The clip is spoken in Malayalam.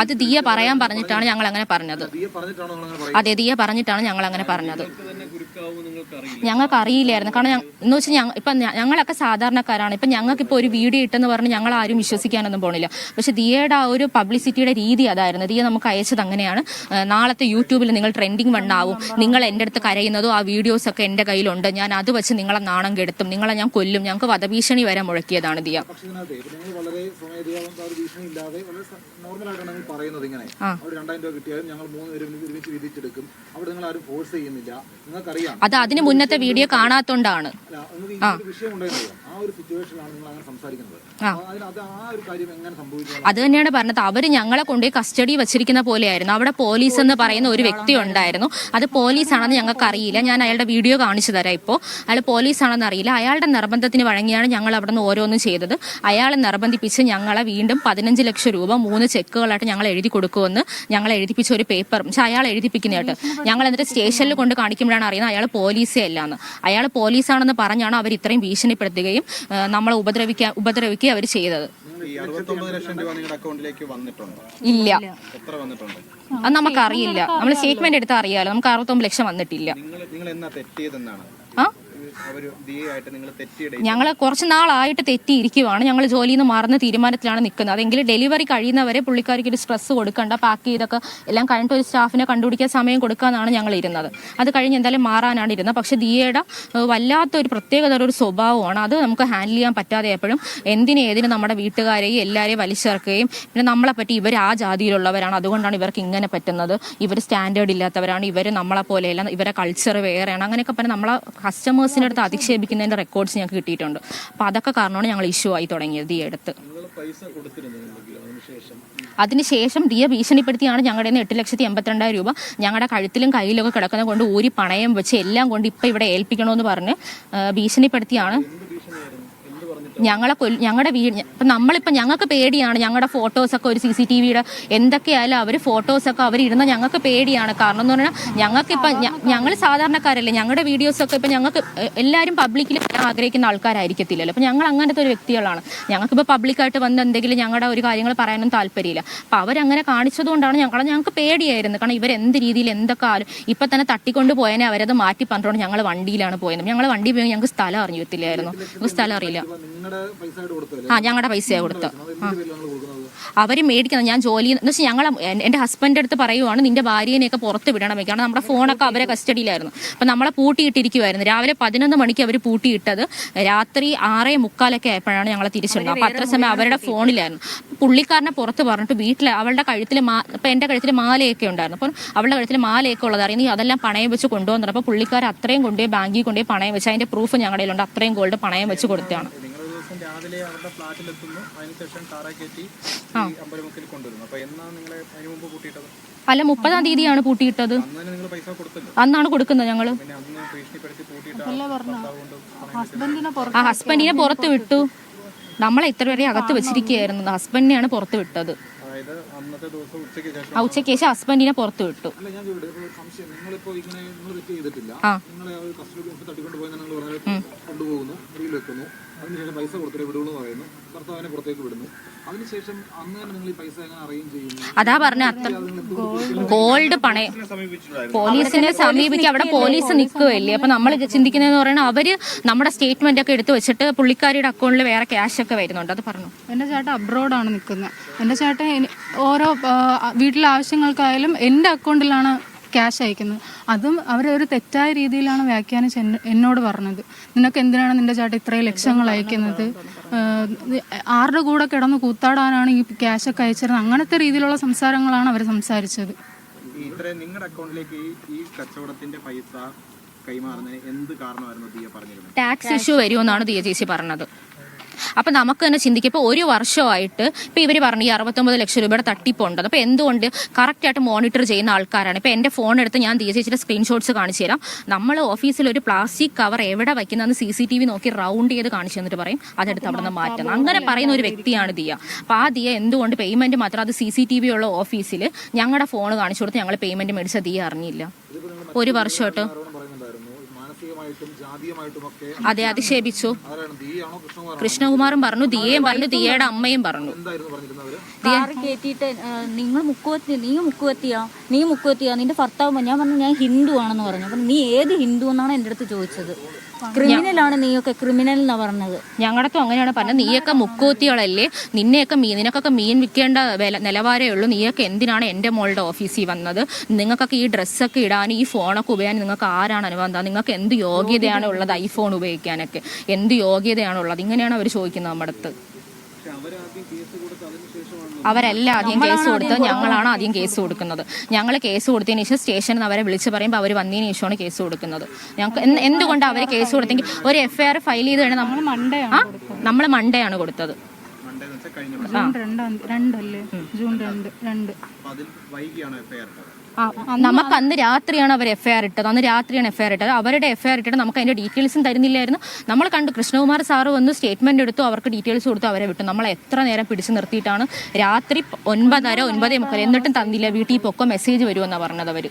അത് ദിയ പറയാൻ പറഞ്ഞിട്ടാണ് ഞങ്ങൾ അങ്ങനെ പറഞ്ഞത്. അതെ, ദിയ പറഞ്ഞിട്ടാണ് ഞങ്ങൾ അങ്ങനെ പറഞ്ഞത്. ഞങ്ങൾക്ക് അറിയില്ലായിരുന്നു. കാരണം എന്ന് വെച്ചാൽ ഇപ്പം ഞങ്ങളൊക്കെ സാധാരണക്കാരാണ്. ഇപ്പം ഞങ്ങൾക്കിപ്പോൾ ഒരു വീഡിയോ ഇട്ടെന്ന് പറഞ്ഞ് ഞങ്ങൾ ആരും വിശ്വസിക്കാനൊന്നും പോണില്ല. പക്ഷെ ദിയയുടെ ആ ഒരു പബ്ലിസിറ്റിയുടെ രീതി അതായിരുന്നു. ദിയ നമുക്ക് അയച്ചത് അങ്ങനെയാണ്, നാളത്തെ യൂട്യൂബിൽ നിങ്ങൾ ട്രെൻഡിങ് വണ്ണാവും, നിങ്ങൾ എൻ്റെ അടുത്ത് കരയുന്നതും ആ വീഡിയോസൊക്കെ എൻ്റെ കയ്യിലുണ്ട്, ഞാൻ അത് വെച്ച് നിങ്ങളെ നാണം കെടുത്തും, നിങ്ങളെ ഞാൻ കൊല്ലും, ഞങ്ങൾക്ക് വധഭീഷണി വരെ മുഴക്കിയതാണ് ദിയ. പറയുന്നത് ഇങ്ങനെ 2000 രൂപ കിട്ടിയാലും ഞങ്ങൾ 3 പേരും ഒരുമിച്ച് വിധിച്ചെടുക്കും, അവിടെ നിങ്ങൾ ആരും ഫോഴ്സ് ചെയ്യുന്നില്ല, നിങ്ങൾക്കറിയാം. അത് അതിന് മുന്നത്തെ വീഡിയോ കാണാത്തോണ്ടാണ്. വിഷയം ഉണ്ടായിരുന്നോ? ആ ഒരു സിറ്റുവേഷനിലാണ് നിങ്ങൾ അങ്ങനെ സംസാരിക്കുന്നത്. അത് തന്നെയാണ് പറഞ്ഞത്. അവര് ഞങ്ങളെ കൊണ്ടുപോയി കസ്റ്റഡി വെച്ചിരിക്കുന്ന പോലെയായിരുന്നു. അവിടെ പോലീസ് എന്ന് പറയുന്ന ഒരു വ്യക്തി ഉണ്ടായിരുന്നു. അത് പോലീസാണെന്ന് ഞങ്ങൾക്ക് അറിയില്ല. ഞാൻ അയാളുടെ വീഡിയോ കാണിച്ചു തരാം. ഇപ്പോൾ അയാൾ പോലീസാണെന്ന് അറിയില്ല. അയാളുടെ നിർബന്ധത്തിന് വഴങ്ങിയാണ് ഞങ്ങൾ അവിടെ നിന്ന് ഓരോന്നും ചെയ്തത്. അയാളെ നിർബന്ധിപ്പിച്ച് ഞങ്ങളെ വീണ്ടും 15 ലക്ഷം രൂപ 3 ചെക്കുകളായിട്ട് ഞങ്ങൾ എഴുതി കൊടുക്കുമെന്ന് ഞങ്ങൾ എഴുതിപ്പിച്ച ഒരു പേപ്പർ പക്ഷെ അയാൾ എഴുതിപ്പിക്കുന്നതായിട്ട് ഞങ്ങൾ എന്നിട്ട് സ്റ്റേഷനിൽ കൊണ്ട് കാണിക്കുമ്പോഴാണ് അറിയുന്നത് അയാൾ പോലീസേ അല്ലാന്ന്. അയാൾ പോലീസാണെന്ന് പറഞ്ഞാണ് അവർ ഇത്രയും ഭീഷണിപ്പെടുത്തുകയും നമ്മളെ ഉപദ്രവിക്കുകയും അവർ ചെയ്തത്. ഇല്ല, അത് നമുക്കറിയില്ല. നമ്മൾ സ്റ്റേറ്റ്മെന്റ് എടുത്താൽ അറിയാലോ. നമുക്ക് 69 ലക്ഷം വന്നിട്ടില്ല. ഞങ്ങൾ കുറച്ച് നാളായിട്ട് തെറ്റിയിരിക്കുവാണ്. ഞങ്ങൾ ജോലിയിൽ നിന്ന് മാറുന്ന തീരുമാനത്തിലാണ് നിൽക്കുന്നത്. അതെങ്കിൽ ഡെലിവറി കഴിയുന്നവരെ പുള്ളിക്കാരിക്ക് ഒരു സ്ട്രെസ് കൊടുക്കണ്ട, പാക്ക് ചെയ്തൊക്കെ എല്ലാം കഴിഞ്ഞിട്ട് ഒരു സ്റ്റാഫിനെ കണ്ടുപിടിക്കാൻ സമയം കൊടുക്കാനാണ് ഞങ്ങൾ ഇരുന്നത്. അത് കഴിഞ്ഞ് എന്തായാലും മാറാനാണ് ഇരുന്നത്. പക്ഷെ ദിയയുടെ വല്ലാത്തൊരു പ്രത്യേകതര ഒരു സ്വഭാവമാണ്. അത് നമുക്ക് ഹാൻഡിൽ ചെയ്യാൻ പറ്റാതെ എപ്പോഴും എന്തിനേതിനും നമ്മുടെ വീട്ടുകാരെയും എല്ലാവരെയും വലിച്ചേർക്കുകയും പിന്നെ നമ്മളെ പറ്റി ഇവർ ആ ജാതിയിലുള്ളവരാണ്, അതുകൊണ്ടാണ് ഇവർക്ക് ഇങ്ങനെ പറ്റുന്നത്, ഇവർ സ്റ്റാൻഡേർഡ് ഇല്ലാത്തവരാണ്, ഇവർ നമ്മളെ പോലെയല്ല, ഇവരെ കൾച്ചർ വേറെയാണ്, അങ്ങനെയൊക്കെ പറഞ്ഞാൽ നമ്മളെ കസ്റ്റമേഴ്സിന് അടുത്ത് അധിക്ഷേപിക്കുന്നതിന്റെ റെക്കോർഡ്സ് ഞങ്ങൾക്ക് കിട്ടിയിട്ടുണ്ട്. അപ്പൊ അതൊക്കെ കാരണമാണ് ഞങ്ങൾ ഇഷ്യൂ ആയി തുടങ്ങിയത് ദിയ എടുത്ത്. അതിനുശേഷം ദിയ ഭീഷണിപ്പെടുത്തിയാണ് ഞങ്ങളുടെ 8,82,000 രൂപ ഞങ്ങളുടെ കഴുത്തിലും കയ്യിലൊക്കെ കിടക്കുന്നത് കൊണ്ട് ഊരി പണയം വെച്ച് എല്ലാം കൊണ്ട് ഇപ്പൊ ഇവിടെ ഏൽപ്പിക്കണമെന്ന് പറഞ്ഞ് ഭീഷണിപ്പെടുത്തിയാണ് ഞങ്ങളുടെ വീട്. ഇപ്പം നമ്മളിപ്പോൾ ഞങ്ങൾക്ക് പേടിയാണ്. ഞങ്ങളുടെ ഫോട്ടോസൊക്കെ ഒരു CCTVയുടെ എന്തൊക്കെയായാലും അവർ ഫോട്ടോസൊക്കെ അവരിടുന്ന ഞങ്ങൾക്ക് പേടിയാണ്. കാരണം എന്ന് പറഞ്ഞാൽ ഞങ്ങൾക്കിപ്പം ഞങ്ങൾ സാധാരണക്കാരല്ലേ, ഞങ്ങളുടെ വീഡിയോസൊക്കെ ഇപ്പം ഞങ്ങൾക്ക് എല്ലാവരും പബ്ലിക്കിൽ ആഗ്രഹിക്കുന്ന ആൾക്കാരായിരിക്കത്തില്ലല്ലോ. അപ്പം ഞങ്ങൾ അങ്ങനത്തെ ഒരു വ്യക്തികളാണ്. ഞങ്ങൾക്കിപ്പോൾ പബ്ലിക്കായിട്ട് വന്ന് എന്തെങ്കിലും ഞങ്ങളുടെ ഒരു കാര്യങ്ങൾ പറയാനും താല്പര്യമില്ല. അപ്പം അവരങ്ങനെ കാണിച്ചതുകൊണ്ടാണ് ഞങ്ങൾക്ക് പേടിയായിരുന്നു. കാരണം ഇവരെന്ത് രീതിയിൽ എന്തൊക്കെ ആലും ഇപ്പം തന്നെ തട്ടിക്കൊണ്ട് പോയതിനെ അവരത് മാറ്റി പറഞ്ഞുകൊണ്ട് ഞങ്ങൾ വണ്ടിയിലാണ് പോയത്. ഞങ്ങൾ വണ്ടി പോയി ഞങ്ങൾക്ക് സ്ഥലം അറിയത്തില്ലായിരുന്നു. ഞങ്ങൾക്ക് സ്ഥലം അറിയില്ല. ഞങ്ങളുടെ പൈസയാണ് കൊടുത്തത്. അവര് മേടിക്കുന്നത് ഞാൻ ജോലി എന്ന് വെച്ചാൽ ഞങ്ങൾ എൻ്റെ ഹസ്ബൻഡിൻ്റെ അടുത്ത് പറയുവാണ് നിന്റെ ഭാര്യനെയൊക്കെ പുറത്ത് വിടണം. കാരണം നമ്മുടെ ഫോണൊക്കെ അവരെ കസ്റ്റഡിയിലായിരുന്നു. അപ്പം നമ്മളെ പൂട്ടിയിട്ടിരിക്കുമായിരുന്നു. രാവിലെ 11 മണിക്ക് അവർ പൂട്ടിയിട്ടത് രാത്രി 6:45 ആയപ്പോഴാണ് ഞങ്ങളെ തിരിച്ചുള്ളത്. അപ്പം അത്ര സമയം അവരുടെ ഫോണിലായിരുന്നു. പുള്ളിക്കാരനെ പുറത്ത് പറഞ്ഞിട്ട് വീട്ടിൽ അവളുടെ കഴുത്തിൽ ഇപ്പം എൻ്റെ കഴുത്തിൽ മാലയൊക്കെ ഉണ്ടായിരുന്നു. അപ്പം അവളുടെ കഴുത്തിൽ മാലയൊക്കെ ഉള്ളതായിരുന്നു. നീ അതെല്ലാം പണയം വെച്ച് കൊണ്ടുവന്നിട്ട് അപ്പോൾ പുള്ളിക്കാരൻ അത്രയും കൊണ്ടുപോയി ബാങ്കിൽ കൊണ്ടുപോയി പണയം വെച്ച് അതിൻ്റെ പ്രൂഫ് ഞങ്ങളുടെ കയ്യിലുണ്ട്. അത്രയും ഗോൾഡ് പണയം വെച്ച് കൊടുത്തതാണ്. രാവിലെ അവരുടെ ഫ്ലാറ്റിലെത്തുന്നു, അതിനുശേഷം കാറെ കയറ്റി അമ്പലമുക്കിൽ കൊണ്ടുവരുന്നു. അപ്പൊ എന്നാണ് നിങ്ങളെ അതിനു മുമ്പ് പൂട്ടിയിട്ടത്? അല്ല, 30-ാം തീയതിയാണ് പൂട്ടിയിട്ടത്. അന്നാണ് കൊടുക്കുന്നത് ഞങ്ങള്. ആ ഹസ്ബൻഡിനെ പുറത്ത് വിട്ടു. നമ്മളെ ഇത്ര വരെ അകത്ത് വെച്ചിരിക്കുകയായിരുന്നു. ഹസ്ബൻഡിനെയാണ് പുറത്ത് വിട്ടത്. ഉച്ചയ്ക്ക് ശേഷം ഹസ്ബൻഡിനെ പുറത്ത് വിട്ടു. അതിനുശേഷം പൈസ കൊടുത്തിട്ട് വിടുന്നു പറയുന്നു, ഭർത്താവിനെ പുറത്തേക്ക് വിടുന്നു. അതിനുശേഷം അന്ന് തന്നെ നിങ്ങൾ ഈ പൈസ എങ്ങനെ അറേഞ്ച് ചെയ്യുന്നു? അതാ പറഞ്ഞ ഗോൾഡ് പണയം പോലീസിനെ സമീപിക്കുക. അവിടെ പോലീസ് നിൽക്കുകയല്ലേ. അപ്പൊ നമ്മൾ ചിന്തിക്കുന്നതെന്ന് പറയുന്നത് അവര് നമ്മുടെ സ്റ്റേറ്റ്മെന്റ് ഒക്കെ എടുത്തു വെച്ചിട്ട് പുള്ളിക്കാരിയുടെ അക്കൗണ്ടിൽ വേറെ ക്യാഷ് ഒക്കെ വരുന്നുണ്ട്. അത് പറഞ്ഞു. എൻ്റെ ചേട്ടൻ അബ്രോഡാണ് നിൽക്കുന്നത്. എൻ്റെ ചേട്ടൻ ഓരോ വീട്ടിലെ ആവശ്യങ്ങൾക്കായാലും എൻ്റെ അക്കൗണ്ടിലാണ് ക്യാഷ് അയക്കുന്നത്. അതും അവരൊരു തെറ്റായ രീതിയിലാണ് വ്യാഖ്യാനിച്ച് എന്നോട് പറഞ്ഞത്. നിനക്ക് എന്തിനാണ് നിന്റെ ചേട്ടൻ ഇത്രയും ലക്ഷങ്ങൾ അയക്കുന്നത്, ആരുടെ കൂടെ കിടന്ന് കൂത്താടാനാണ് ഈ ക്യാഷൊക്കെ അയച്ചിരുന്നത്, അങ്ങനത്തെ രീതിയിലുള്ള സംസാരങ്ങളാണ് അവർ സംസാരിച്ചത്. നിങ്ങളുടെ അക്കൗണ്ടിലേക്ക് ഈ കച്ചവടത്തിന്റെ പൈസ കൈമാറുന്നതിന് എന്ത് കാരണമായിരുന്നു ദിയ പറഞ്ഞിരുന്നത്? ടാക്സ് ഇഷ്യൂ വരുമെന്നാണ് ദിയ ചേച്ചി പറഞ്ഞത്. അപ്പം നമുക്ക് തന്നെ ചിന്തിക്കും. ഇപ്പോൾ 1 വർഷമായിട്ട് ഇപ്പോൾ ഇവർ പറഞ്ഞു ഈ 69 ലക്ഷം രൂപയുടെ തട്ടിപ്പുണ്ട്. അപ്പോൾ എന്തുകൊണ്ട് കറക്റ്റായിട്ട് മോണിറ്റർ ചെയ്യുന്ന ആൾക്കാരാണ്. ഇപ്പോൾ എൻ്റെ ഫോൺ എടുത്ത് ഞാൻ ദിയ ചേച്ചിയുടെ സ്ക്രീൻഷോട്ട്സ് കാണിച്ചു തരാം. നമ്മൾ ഓഫീസിൽ ഒരു പ്ലാസ്റ്റിക് കവർ എവിടെ വയ്ക്കുന്നതെന്ന് CCTV നോക്കി റൗണ്ട് ചെയ്ത് കാണിച്ചു തന്നിട്ട് പറയും അതെടുത്ത് അവിടെ നിന്ന് മാറ്റണം. അങ്ങനെ പറയുന്ന ഒരു വ്യക്തിയാണ് ദിയ. അപ്പോൾ ആ ദിയ എന്തുകൊണ്ട് പേയ്മെൻറ്റ് മാത്രം അത് CCTV ഉള്ള ഓഫീസിൽ ഞങ്ങളുടെ ഫോൺ കാണിച്ചു കൊടുത്ത് ഞങ്ങൾ പേയ്മെൻറ്റ് മേടിച്ച ദിയ അറിഞ്ഞില്ല. 1 വർഷമായിട്ട് ജാതീയമായിട്ടുമൊക്കെ അതെ അധിക്ഷേപിച്ചു. ആരാണ് ദിയാണോ കൃഷ്ണകുമാർ? കൃഷ്ണകുമാറും പറഞ്ഞു, ദിയയും പറഞ്ഞു, ദിയയുടെ അമ്മയും പറഞ്ഞു. എന്തായിരുന്നു പറഞ്ഞിരുന്നവര്? കാറ് കയറ്റിയിട്ട് നീ മുക്കുവത്തിയാ നിന്റെ ഭർത്താവ്. ഞാൻ പറഞ്ഞു ഞാൻ ഹിന്ദു ആണെന്ന് പറഞ്ഞു. അപ്പം നീ ഏത് ഹിന്ദു എന്നാണ് എൻ്റെ അടുത്ത് ചോദിച്ചത്. ക്രിമിനലാണ് നീയൊക്കെ, ക്രിമിനൽ എന്നാ പറഞ്ഞത്. ഞങ്ങളടുത്തും അങ്ങനെയാണ് പറഞ്ഞത്. നീയൊക്കെ മുക്കൂത്തികളല്ലേ, നിനക്കൊക്കെ മീൻ വിൽക്കേണ്ട നിലവാരമേ ഉള്ളൂ. നീയൊക്കെ എന്തിനാണ് എൻ്റെ മോളുടെ ഓഫീസിൽ വന്നത്? നിങ്ങൾക്കൊക്കെ ഈ ഡ്രസ്സൊക്കെ ഇടാൻ, ഈ ഫോണൊക്കെ ഉപയോഗിക്കാൻ നിങ്ങൾക്ക് ആരാണ് അനുബന്ധം? നിങ്ങൾക്ക് എന്ത് യോഗ്യതയാണ് ഉള്ളത് ഐഫോൺ ഉപയോഗിക്കാനൊക്കെ? എന്ത് യോഗ്യതയാണുള്ളത്? ഇങ്ങനെയാണ് അവർ ചോദിക്കുന്നത് നമ്മുടെ അടുത്ത്. അവരല്ല ആദ്യം കേസ് കൊടുത്തത്, ഞങ്ങളാണ് ആദ്യം കേസ് കൊടുക്കുന്നത്. ഞങ്ങൾ കേസ് കൊടുത്തതിന് ശേഷം സ്റ്റേഷനിൽ നിന്ന് അവരെ വിളിച്ച് പറയുമ്പോൾ അവർ വന്നതിന് ശേഷമാണ് കേസ് കൊടുക്കുന്നത്. ഞങ്ങൾക്ക് എന്തുകൊണ്ടാണ് അവർ കേസ് കൊടുത്തെങ്കിൽ ഒരു FIR ഫയൽ ചെയ്ത് കഴിഞ്ഞാൽ നമ്മൾ മൺഡേ ആണ് കൊടുത്തത്. നമുക്ക് അന്ന് രാത്രിയാണ് അവർ FIR ഇട്ടത്. അവരുടെ FIR ഇട്ടിട്ട് നമുക്ക് അതിന്റെ ഡീറ്റെയിൽസും തരുന്നില്ലായിരുന്നു. നമ്മൾ കണ്ടു, കൃഷ്ണകുമാർ സാറ് വന്ന് സ്റ്റേറ്റ്മെന്റ് എടുത്തു, അവർക്ക് ഡീറ്റെയിൽസ് കൊടുത്തു, അവരെ വിട്ടു. നമ്മൾ എത്ര നേരം പിടിച്ചു നിർത്തിയിട്ടാണ് രാത്രി 9:30, 9:45 എന്നിട്ടും തന്നില്ല. വീട്ടിൽ പൊക്കോ മെസ്സേജ് വരുമെന്നാണ് പറഞ്ഞത് അവർ.